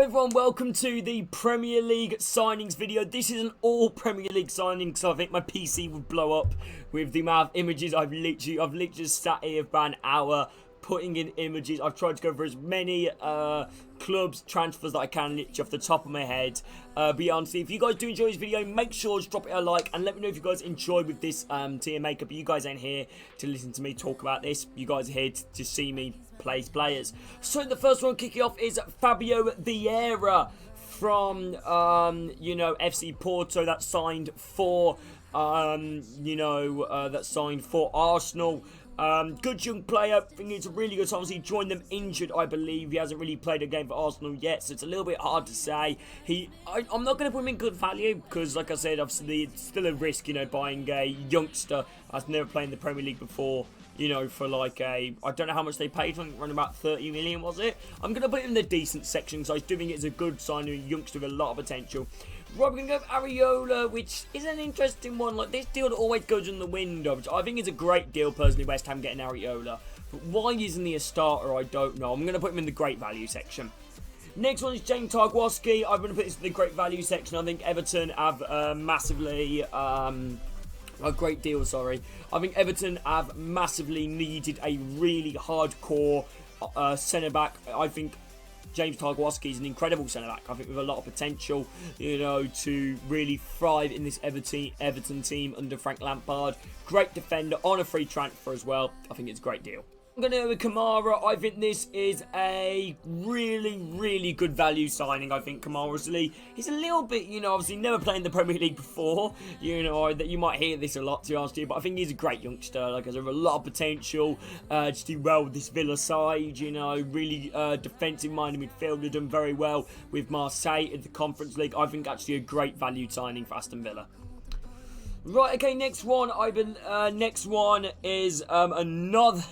everyone, welcome to the Premier League signings video. This is an all Premier League signing, so I think my PC would blow up with the amount of images I've literally sat here for an hour putting in images. I've tried to go for as many clubs, transfers that I can literally off the top of my head. But yeah, honestly, if you guys do enjoy this video, make sure to drop it a like and let me know if you guys enjoy with this tier makeup. You guys ain't here to listen to me talk about this. You guys are here to see me play players. So the first one kicking off is Fabio Vieira from FC Porto, that signed for Arsenal. Good young player. I think it's a really good time. He joined them injured, I believe. He hasn't really played a game for Arsenal yet, so it's a little bit hard to say. I'm not going to put him in good value because, like I said, obviously it's still a risk, buying a youngster that's never played in the Premier League before. For like I don't know how much they paid. I think around about 30 million, was it? I'm going to put it in the decent section, so I do think it's a good sign of a youngster with a lot of potential. Right, we're going to go with Aribo, which is an interesting one. Like, this deal always goes in the window, which I think is a great deal, personally, West Ham getting Aribo. But why isn't he a starter, I don't know. I'm going to put him in the great value section. Next one is James Tarkowski. I'm going to put this in the great value section. I think Everton have massively... a great deal, sorry. I think Everton have massively needed a really hardcore centre-back. I think James Tarkowski is an incredible centre-back. I think with a lot of potential, to really thrive in this Everton team under Frank Lampard. Great defender on a free transfer as well. I think it's a great deal. I'm going to go with Kamara. I think this is a really good value signing. I think Kamara's he's a little bit, obviously never played in the Premier League before. That you might hear this a lot, to be honest with you, but I think he's a great youngster. Like, has a lot of potential to do well with this Villa side. Really defensive-minded midfielder, done very well with Marseille in the Conference League. I think actually a great value signing for Aston Villa. Right, okay, next one is another...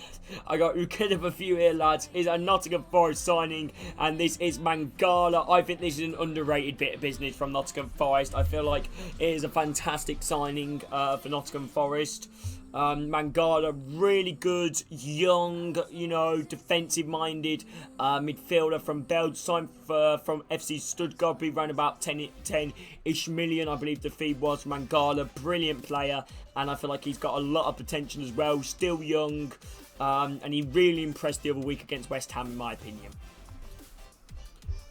we could have a few here, lads. Is a Nottingham Forest signing, and this is Mangala. I think this is an underrated bit of business from Nottingham Forest. I feel like it is a fantastic signing for Nottingham Forest. Mangala, really good, young, defensive-minded midfielder from Belgium, from FC Stuttgart. We ran about 10-ish million, I believe the fee was. Mangala, brilliant player, and I feel like he's got a lot of potential as well. Still young, and he really impressed the other week against West Ham, in my opinion.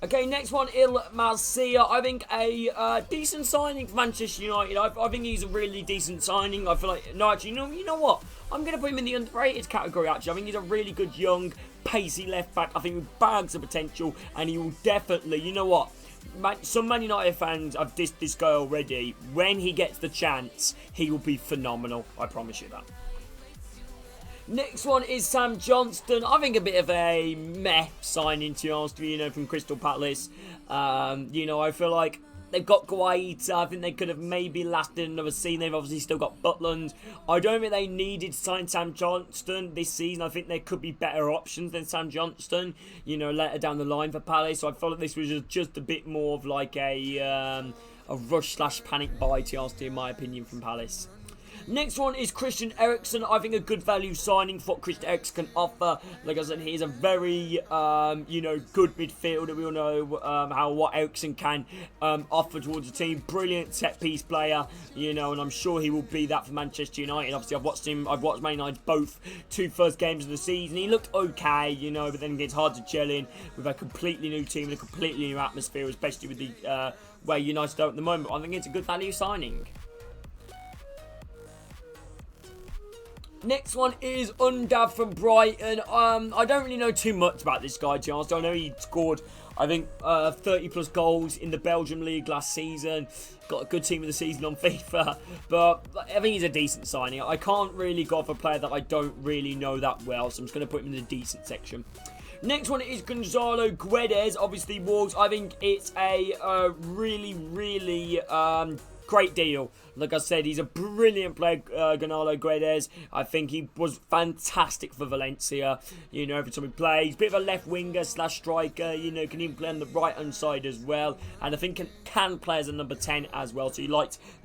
Okay, next one, Il Marcia. I think a decent signing for Manchester United. I think he's a really decent signing. I feel like, no, actually, you know what? I'm going to put him in the underrated category, actually. I think he's a really good, young, pacey left-back. I think with bags of potential, and he will definitely, you know what? Some Man United fans have dissed this guy already. When he gets the chance, he will be phenomenal. I promise you that. Next one is Sam Johnston. I think a bit of a meh signing, to be honest with you, from Crystal Palace. I feel like they've got Guaita. I think they could have maybe lasted another season. They've obviously still got Butland. I don't think they needed to sign Sam Johnston this season. I think there could be better options than Sam Johnston, later down the line for Palace. So I felt like this was just a bit more of like a rush/panic buy, to be honest, in my opinion, from Palace. Next one is Christian Erickson. I think a good value signing for what Christian Erickson can offer. Like I said, he's a very, good midfielder. We all know what Erickson can offer towards the team. Brilliant set-piece player, and I'm sure he will be that for Manchester United. Obviously, I've watched Man United both two first games of the season. He looked okay, but then it's hard to gel in with a completely new team and a completely new atmosphere, especially with the way United are at the moment. I think it's a good value signing. Next one is Undav from Brighton. I don't really know too much about this guy, to be honest. I know he scored, I think, 30 plus goals in the Belgium League last season. Got a good team of the season on FIFA. But I think he's a decent signing. I can't really go for a player that I don't really know that well, so I'm just going to put him in the decent section. Next one is Gonzalo Guedes. Obviously, Wolves. I think it's a really great deal. Like I said, he's a brilliant player, Gonzalo Guedes. I think he was fantastic for Valencia. Every time he plays, bit of a left winger / striker. Can even play on the right hand side as well. And I think can play as a number 10 as well. So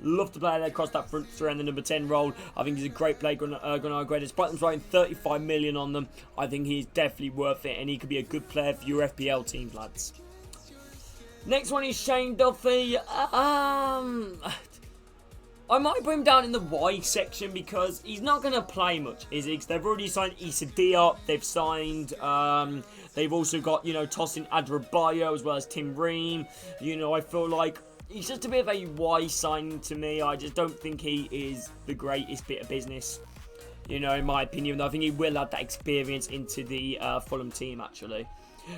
love to play across that front three and the number 10 role. I think he's a great player, Gonzalo Guedes. Brighton's writing 35 million on them. I think he's definitely worth it, and he could be a good player for your FPL teams, lads. Next one is Shane Duffy. I might put him down in the Y section because he's not going to play much, is he? Because they've already signed Issa Diop, they've signed, they've also got, Tosin Adarabioyo as well as Tim Ream. I feel like he's just a bit of a Y signing to me. I just don't think he is the greatest bit of business, in my opinion. I think he will add that experience into the Fulham team, actually.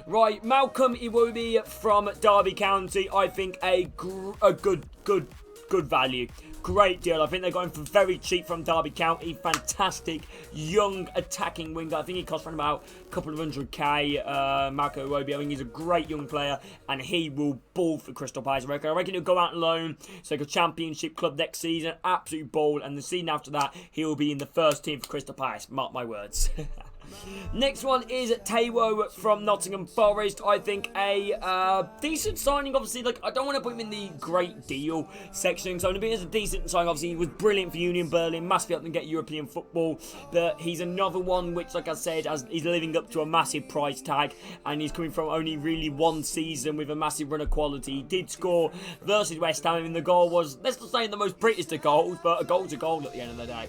Right, Malcolm Iwobi from Derby County. I think a good value. Great deal. I think they got him for very cheap from Derby County. Fantastic young attacking winger. I think he cost around about a couple of 100k. Malcolm Iwobi. I think he's a great young player and he will ball for Crystal Palace. I reckon he'll go out on loan, so like a championship club next season. Absolute ball. And the season after that, he will be in the first team for Crystal Palace. Mark my words. Next one is Taiwo from Nottingham Forest. I think a decent signing. Obviously, I don't want to put him in the great deal section, so I'm going to be as a decent signing. Obviously, he was brilliant for Union Berlin, massively helped them get European football, but he's another one which, like I said, he's living up to a massive price tag, and he's coming from only really one season with a massive run of quality. He did score versus West Ham, and the goal was, let's not say the most prettiest of goals, but a goal's a goal at the end of the day.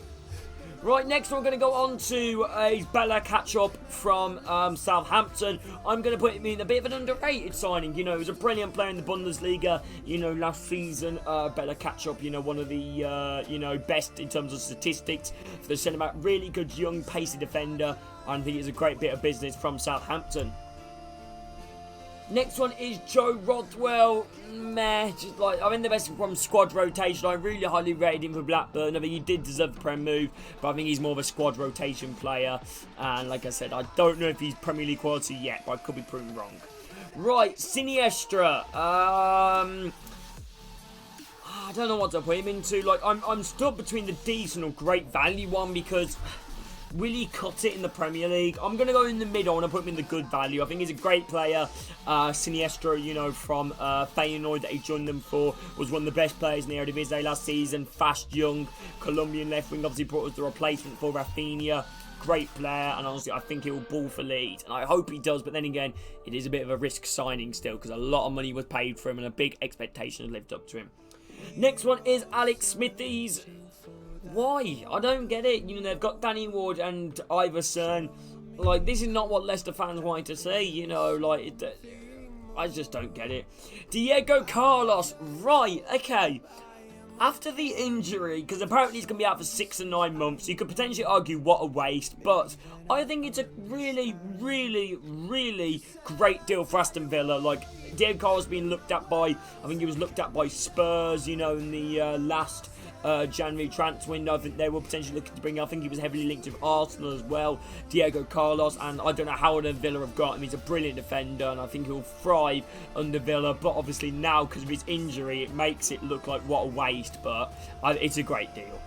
Right, next we're going to go on to a Bella catch-up from Southampton. I'm going to put him in a bit of an underrated signing. He was a brilliant player in the Bundesliga, last season. Bella catch-up, one of the, best in terms of statistics for the centre-back. Really good young, pacey defender. I think it's a great bit of business from Southampton. Next one is Joe Rothwell. I think the best from squad rotation. I really highly rated him for Blackburn. I think he did deserve the Prem move, but I think he's more of a squad rotation player. And like I said, I don't know if he's Premier League quality yet, but I could be proven wrong. Right, Siniestra. I don't know what to put him into. I'm stuck between the decent or great value one because will he cut it in the Premier League? I'm going to go in the middle and I put him in the good value. I think he's a great player. Siniestra, from Feyenoord that he joined them for, was one of the best players in the Eredivisie last season. Fast, young, Colombian left wing. Obviously brought us the replacement for Rafinha. Great player, and honestly, I think he will ball for Leeds. And I hope he does, but then again, it is a bit of a risk signing still because a lot of money was paid for him and a big expectation lived up to him. Next one is Alex Smithies. Why? I don't get it. They've got Danny Ward and Iverson. This is not what Leicester fans wanted to see. I just don't get it. Diego Carlos. Right, okay. After the injury, because apparently he's going to be out for 6 or 9 months, you could potentially argue what a waste, but I think it's a really, really, really great deal for Aston Villa. Diego Carlos being looked at by, I think he was looked at by Spurs, in the last January transfer window. I think they were potentially looking to bring him. I think he was heavily linked with Arsenal as well, Diego Carlos, and I don't know how the Villa have got him. He's a brilliant defender and I think he'll thrive under Villa, but obviously now because of his injury it makes it look like what a waste, but it's a great deal.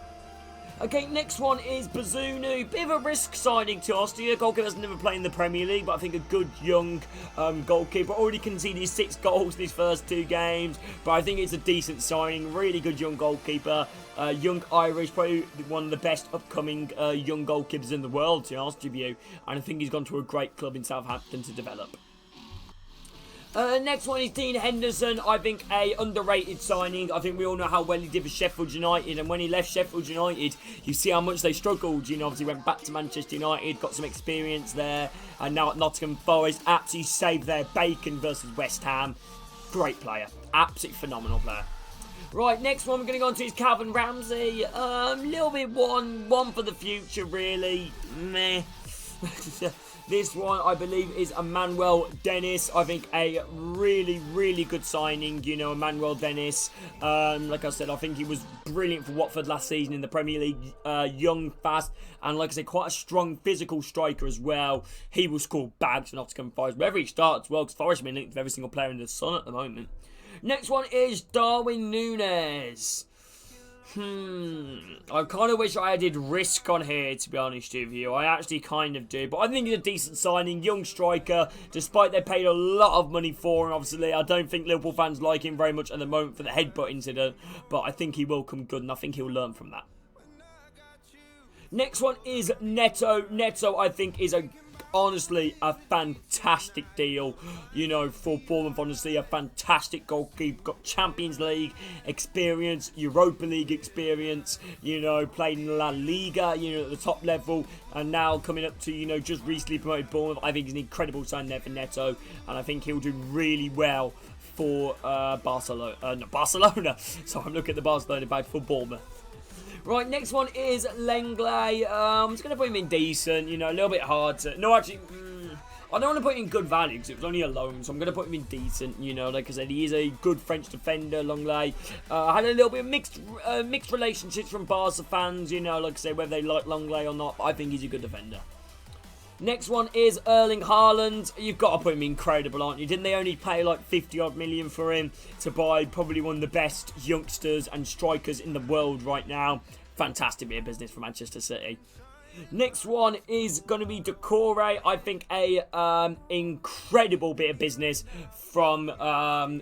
Okay, next one is Bazunu. Bit of a risk signing to Austria. Goalkeeper's never played in the Premier League, but I think a good young goalkeeper. Already conceded 6 goals in his first 2 games, but I think it's a decent signing. Really good young goalkeeper. Young Irish, probably one of the best upcoming young goalkeepers in the world, to be honest with you. And I think he's gone to a great club in Southampton to develop. Next one is Dean Henderson. I think a underrated signing. I think we all know how well he did for Sheffield United, and when he left Sheffield United, you see how much they struggled. Obviously went back to Manchester United, got some experience there, and now at Nottingham Forest, absolutely saved their bacon versus West Ham. Great player, absolutely phenomenal player. Right, next one we're going to go on to is Calvin Ramsay. Little bit one for the future, really. Meh. This one, I believe, is Emmanuel Dennis. I think a really, really good signing, Emmanuel Dennis. Like I said, I think he was brilliant for Watford last season in the Premier League. Young, fast, and like I said, quite a strong physical striker as well. He will score bags for Nottingham Forest. Wherever he starts, well, because Forest have been linked with every single player in the sun at the moment. Next one is Darwin Nunez. I kind of wish I did risk on here, to be honest with you. I actually kind of do. But I think it's a decent signing. Young striker, despite they paid a lot of money for him, obviously. I don't think Liverpool fans like him very much at the moment for the headbutt incident. But I think he will come good, and I think he'll learn from that. Next one is Neto. Neto, I think, is a honestly a fantastic deal, for Bournemouth. Honestly, a fantastic goalkeeper. Got Champions League experience, Europa League experience, played in La Liga, at the top level, and now coming up to, just recently promoted Bournemouth. I think he's an incredible sign there for Neto, and I think he'll do really well for Barcelona. Not Barcelona. So I'm looking at the Barcelona badge for Bournemouth. Right, next one is Langley. I'm just going to put him in decent, a little bit hard to... No, actually, I don't want to put him in good value because it was only a loan, so I'm going to put him in decent, like I said, he is a good French defender, Langley. I had a little bit of mixed relationships from Barca fans, like I said, whether they like Langley or not, but I think he's a good defender. Next one is Erling Harland. You've got to put him incredible, aren't you? Didn't they only pay like 50 odd million for him to buy probably one of the best youngsters and strikers in the world right now? Fantastic bit of business for Manchester City. Next one is going to be Decore. I think a incredible bit of business from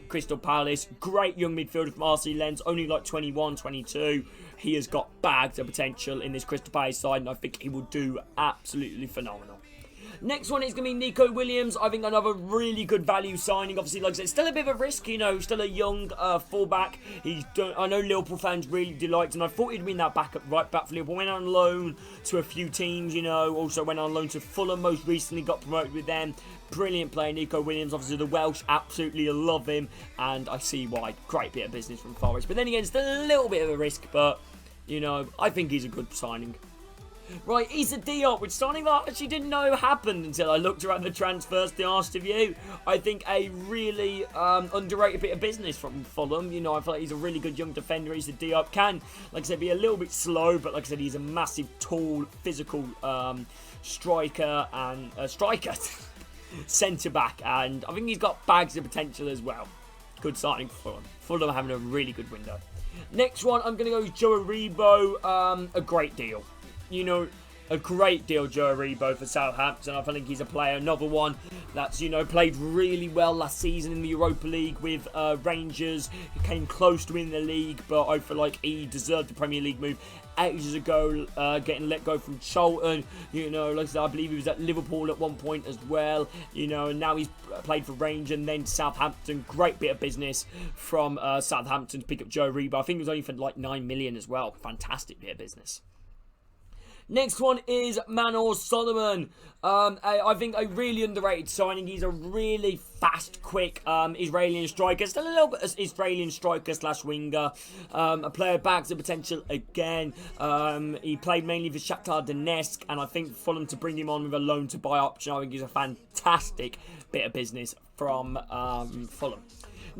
Crystal Palace. Great young midfielder from RC Lens, only like 21, 22. He has got bags of potential in this Crystal Palace side, and I think he will do absolutely phenomenal. Next one is going to be Nico Williams. I think another really good value signing. Obviously, like I said, still a bit of a risk, still a young fullback. I know Liverpool fans really delight, and I thought he'd win that right back for Liverpool. Went on loan to a few teams, also went on loan to Fulham, most recently got promoted with them. Brilliant player, Nico Williams. Obviously, the Welsh absolutely love him, and I see why. Great bit of business from Forest. But then again, still a little bit of a risk, but, I think he's a good signing. Right, Issa Diop, which signing that I actually didn't know happened until I looked around the transfers, to be honest with you. I think a really underrated bit of business from Fulham. I feel like he's a really good young defender. Issa Diop can, like I said, be a little bit slow, but like I said, he's a massive, tall, physical striker, centre-back, and I think he's got bags of potential as well. Good signing for Fulham. Fulham having a really good window. Next one, I'm going to go with Joe Aribo. A great deal. A great deal, Joe Aribo for Southampton. I think he's a player, another one that's, played really well last season in the Europa League with Rangers. He came close to winning the league, but I feel like he deserved the Premier League move ages ago, getting let go from Charlton. Like I said, I believe he was at Liverpool at one point as well, and now he's played for Rangers and then Southampton. Great bit of business from Southampton to pick up Joe Aribo. I think it was only for like 9 million as well. Fantastic bit of business. Next one is Manuel Solomon. I think a really underrated signing. He's a really fast, quick Israeli striker. Still a little bit of Israeli striker / winger. A player bags the potential again. He played mainly for Shakhtar Donetsk, and I think Fulham to bring him on with a loan to buy option, I think he's a fantastic bit of business from Fulham.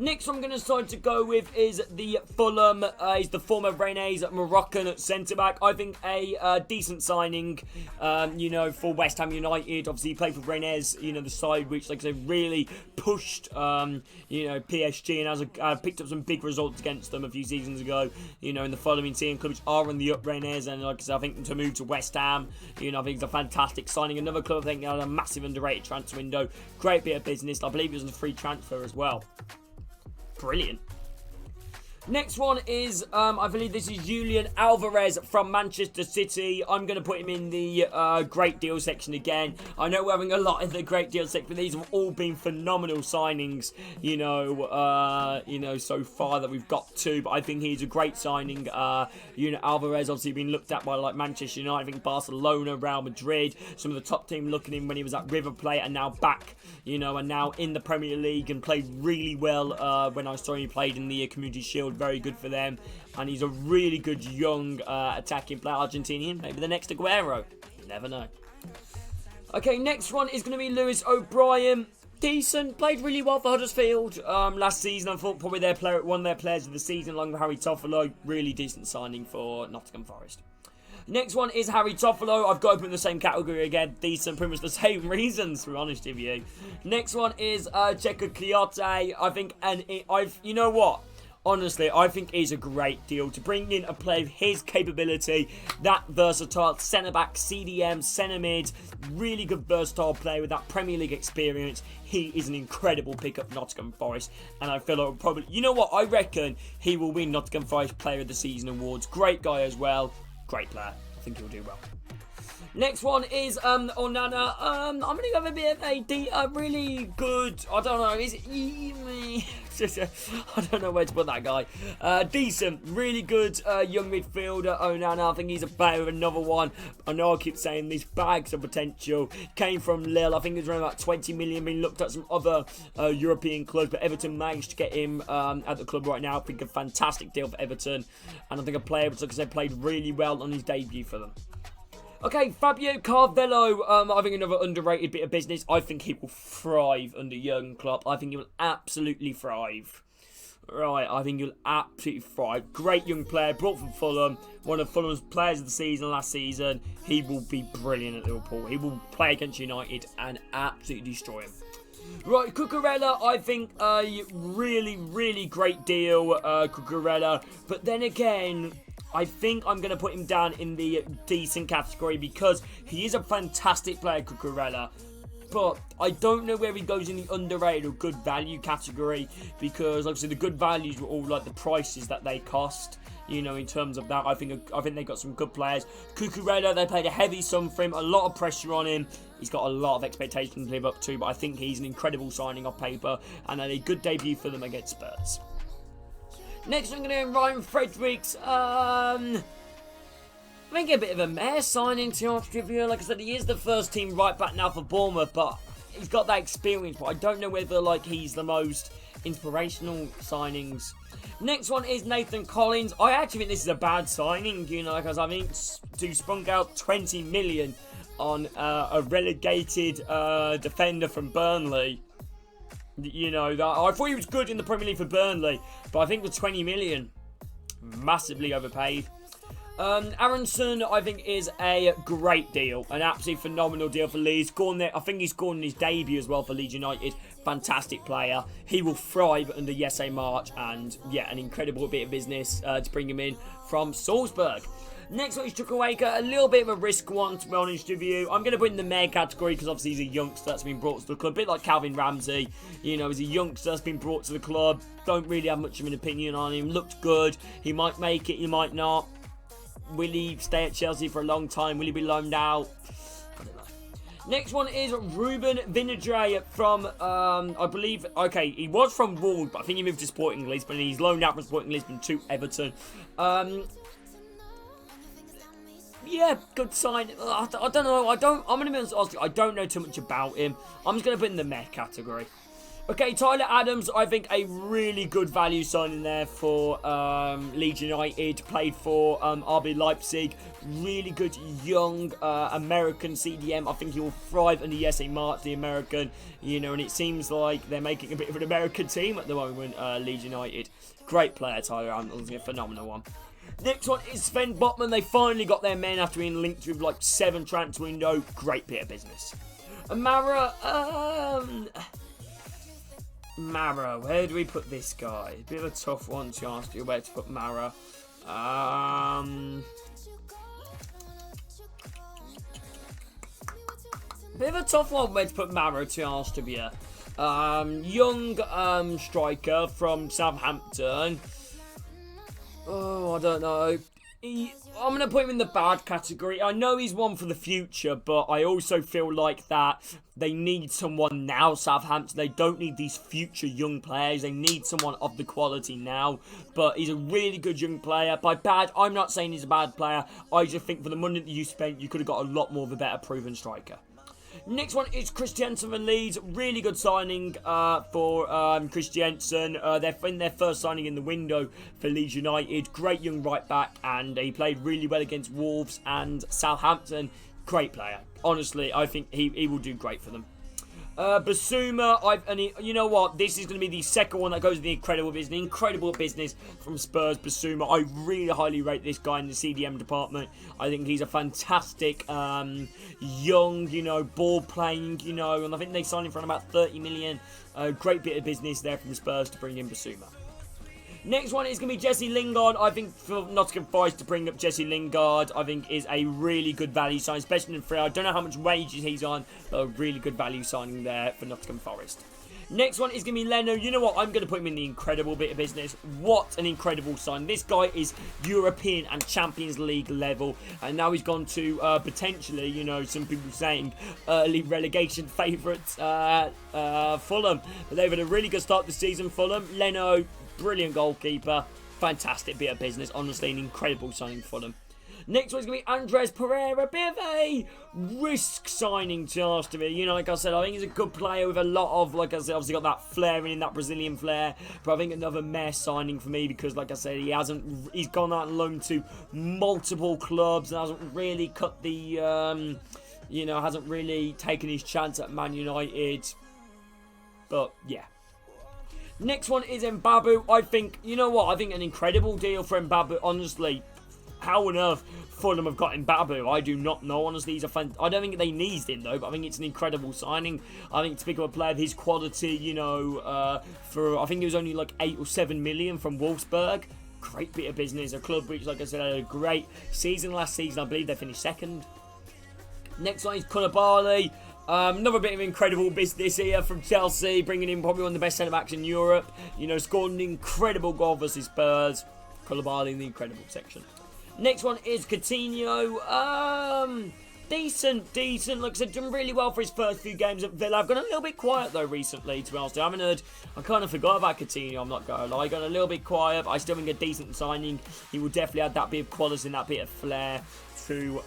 Next one I'm going to decide to go with is the Fulham. He's the former Rennes Moroccan centre-back. I think a decent signing, for West Ham United. Obviously, he played for Rennes, the side which, like I said, really pushed, PSG and has picked up some big results against them a few seasons ago, in the following season. Clubs are on the up Rennes, and like I said, I think to move to West Ham, I think it's a fantastic signing. Another club, I think, had a massive underrated transfer window. Great bit of business. I believe it was a free transfer as well. Brilliant. Next one is, I believe this is Julian Alvarez from Manchester City. I'm going to put him in the great deal section again. I know we're having a lot in the great deal section, but these have all been phenomenal signings, so far that we've got to. But I think he's a great signing. Alvarez obviously been looked at by like Manchester United, I think Barcelona, Real Madrid, some of the top team looking in when he was at River Plate, and now back, and now in the Premier League and played really well when I saw him played in the Community Shield. Very good for them, and he's a really good young attacking player, Argentinian, maybe the next Aguero, you never know. Okay, next one is going to be Lewis O'Brien. Decent, played really well for Huddersfield last season. I thought probably one of their players of the season, along with Harry Toffolo. Really decent signing for Nottingham Forest. Next one is Harry Toffolo. I've got to put in the same category again. Decent, pretty much the same reasons, to be honest with you. Next one is Checo Cleote. I think, you know what? Honestly, I think it's a great deal to bring in a player of his capability, that versatile centre-back, CDM, centre-mid, really good versatile player with that Premier League experience. He is an incredible pickup for Nottingham Forest, and I feel like probably, you know what, I reckon he will win Nottingham Forest Player of the Season awards. Great guy as well, great player. I think he'll do well. Next one is Onana. I'm gonna go with a bit of a really good. I don't know. Is it? I don't know where to put that guy. Decent, really good young midfielder. Onana. I think he's a player of another one. I know I keep saying these bags of potential. Came from Lille. I think he's around about 20 million. Been looked at some other European clubs, but Everton managed to get him at the club right now. I think a fantastic deal for Everton, and I think a player because they played really well on his debut for them. Okay, Fabio Carvello, I think another underrated bit of business. I think he will thrive under Jurgen Klopp. I think he will absolutely thrive. Right, I think he'll absolutely thrive. Great young player, brought from Fulham. One of Fulham's players of the season last season. He will be brilliant at Liverpool. He will play against United and absolutely destroy him. Right, Cucurella, I think a really, really great deal, Cucurella. But then again, I think I'm going to put him down in the decent category because he is a fantastic player, Cucurella. But I don't know where he goes in the underrated or good value category because, like I said, the good values were all like the prices that they cost. You know, in terms of that, I think they got some good players. Cucurella, they paid a heavy sum for him, a lot of pressure on him. He's got a lot of expectations to live up to, but I think he's an incredible signing off paper and had a good debut for them against Spurs. Next, I'm going to go Ryan Fredericks. I think a bit of a mare signing, to be honest with you. Like I said, he is the first team right back now for Bournemouth, but he's got that experience. But I don't know whether he's the most inspirational signings. Next one is Nathan Collins. I actually think this is a bad signing, because I think to spunk out 20 million on a relegated defender from Burnley. I thought he was good in the Premier League for Burnley, but I think with 20 million, massively overpaid. Erickson, I think, is a great deal, an absolutely phenomenal deal for Leeds. I think he's scored in his debut as well for Leeds United. Fantastic player. He will thrive under Jesse March, and yeah, an incredible bit of business to bring him in from Salzburg. Next one is Chukwueze, a little bit of a risk one, to be honest with you. I'm going to put in the mayor category because obviously he's a youngster that's been brought to the club. A bit like Calvin Ramsay. He's a youngster that's been brought to the club. Don't really have much of an opinion on him. Looked good. He might make it, he might not. Will he stay at Chelsea for a long time? Will he be loaned out? I don't know. Next one is Ruben Vinagre from, I believe, okay, he was from Wolves, but I think he moved to Sporting Lisbon. He's loaned out from Sporting Lisbon to Everton. Yeah, good sign. I don't know. I'm going to be honest. I don't know too much about him. I'm just going to put in the meh category. Okay, Tyler Adams, I think a really good value signing there for Leeds United. Played for RB Leipzig. Really good young American CDM. I think he will thrive under Jesse March, the American. And it seems like they're making a bit of an American team at the moment, Leeds United. Great player, Tyler Adams. A phenomenal one. Next one is Sven Botman. They finally got their men after being linked with 7 transfer window. Great bit of business. Mara, where do we put this guy? Bit of a tough one to ask you where to put Mara. Bit of a tough one where to put Mara, to ask you. Young striker from Southampton. Oh, I don't know. I'm going to put him in the bad category. I know he's one for the future, but I also feel like that they need someone now, Southampton. They don't need these future young players. They need someone of the quality now. But he's a really good young player. By bad, I'm not saying he's a bad player. I just think for the money that you spent, you could have got a lot more of a better proven striker. Next one is Chris Jensen from Leeds. Really good signing for Chris Jensen. They're in their first signing in the window for Leeds United. Great young right back, and he played really well against Wolves and Southampton. Great player. Honestly, I think he will do great for them. Basuma, you know what? This is going to be the second one that goes to the incredible business from Spurs. Basuma, I really highly rate this guy in the CDM department. I think he's a fantastic, young, ball playing, and I think they signed him for about 30 million. Great bit of business there from Spurs to bring in Basuma. Next one is going to be Jesse Lingard. I think for Nottingham Forest to bring up Jesse Lingard, I think is a really good value sign, especially in free. I don't know how much wages he's on, but a really good value signing there for Nottingham Forest. Next one is going to be Leno. You know what? I'm going to put him in the incredible bit of business. What an incredible sign. This guy is European and Champions League level. And now he's gone to potentially, you know, some people saying early relegation favourites, Fulham. But they've had a really good start this season, Fulham. Leno, brilliant goalkeeper. Fantastic bit of business. Honestly, an incredible signing for them. Next one's going to be Andres Pereira. Bit of a risk signing to Arsenal. You know, like I said, I think he's a good player with a lot of, like I said, obviously got that flair in that Brazilian flair. But I think another meh signing for me because, like I said, he's gone out on loan to multiple clubs and hasn't really cut the, you know, hasn't really taken his chance at Man United. But, yeah. Next one is Mbabu. I think, you know what? I think an incredible deal for Mbabu, honestly. How on earth Fulham have got Mbabu? I do not know. Honestly, he's a fan. I don't think they needed him though, but I think it's an incredible signing. I think to pick up a player of his quality, you know, for I think it was only like 8 or 7 million from Wolfsburg. Great bit of business. A club which, like I said, had a great season last season. I believe they finished second. Next one is Koulibaly. Another bit of incredible business here from Chelsea, bringing in probably one of the best centre-backs in Europe. You know, scored an incredible goal versus Spurs. Koulibaly in the incredible section. Next one is Coutinho. Decent. Like I said, done really well for his first few games at Villa. I've gone a little bit quiet though recently, to be honest. I kind of forgot about Coutinho, I'm not going to lie. I got a little bit quiet, but I still think a decent signing. He will definitely add that bit of quality and that bit of flair to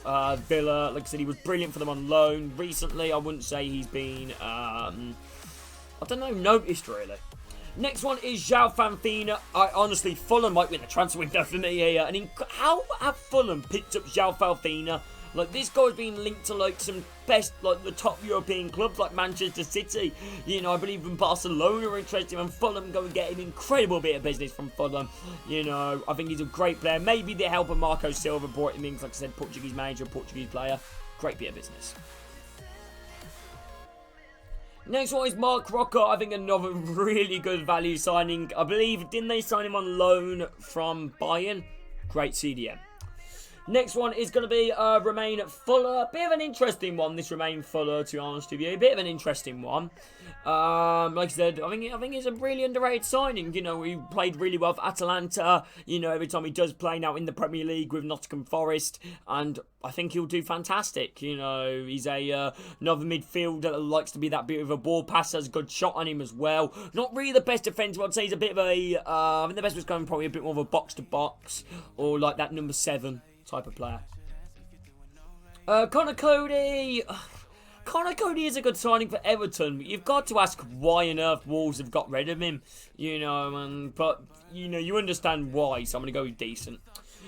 Villa. Like I said, he was brilliant for them on loan. Recently, I wouldn't say he's been, I don't know, noticed really. Next one is João Fanfina. Honestly, Fulham might win the transfer window for me here. And how have Fulham picked up João Fanfina? Like, this guy's been linked to, like, some best, like, the top European clubs, like Manchester City. You know, I believe even Barcelona are interested in Fulham. Go and get an incredible bit of business from Fulham. You know, I think he's a great player. Maybe the help of Marco Silva brought him in. Like I said, Portuguese manager, Portuguese player. Great bit of business. Next one is Mark Rocker. I think another really good value signing. I believe, didn't they sign him on loan from Bayern? Great CDM. Next one is going to be Romain Fuller. Bit of an interesting one, this Romain Fuller, to be honest with you. A bit of an interesting one. Like I said, I think it's a really underrated signing. You know, he played really well for Atalanta. You know, every time he does play now in the Premier League with Nottingham Forest. And I think he'll do fantastic. You know, he's another midfielder that likes to be that bit of a ball passer. Has a good shot on him as well. Not really the best defender. I'd say he's a bit of a, I think the best was going probably a bit more of a box-to-box. Or like that number 7 type of player. Connor Cody is a good signing for Everton, but you've got to ask why on earth Wolves have got rid of him. You know, but you know, you understand why, so I'm going to go with decent.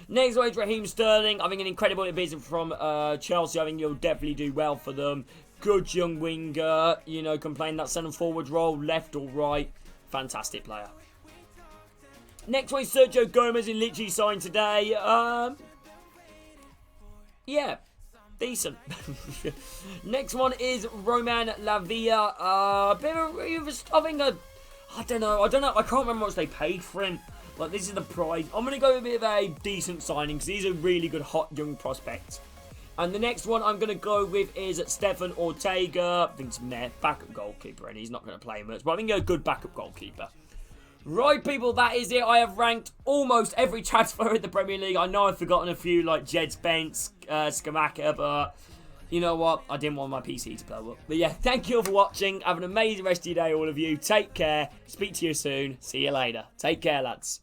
Next one is Raheem Sterling. I think an incredible business from Chelsea. I think he'll definitely do well for them. Good young winger, you know, can play in that centre forward role, left or right. Fantastic player. Next one is Sergio Gomez, who literally signed today. Yeah, decent. Next one is Roman Lavia. I don't know. I can't remember how much they paid for him. Like, this is the price. I'm going to go with a bit of a decent signing because he's a really good hot young prospect. And the next one I'm going to go with is Stefan Ortega. I think it's backup goalkeeper, and he's not going to play much, but I think he's a good backup goalkeeper. Right, people, that is it. I have ranked almost every transfer in the Premier League. I know I've forgotten a few, like Jed Spence, Skamaka, but you know what? I didn't want my PC to blow up. But yeah, thank you all for watching. Have an amazing rest of your day, all of you. Take care. Speak to you soon. See you later. Take care, lads.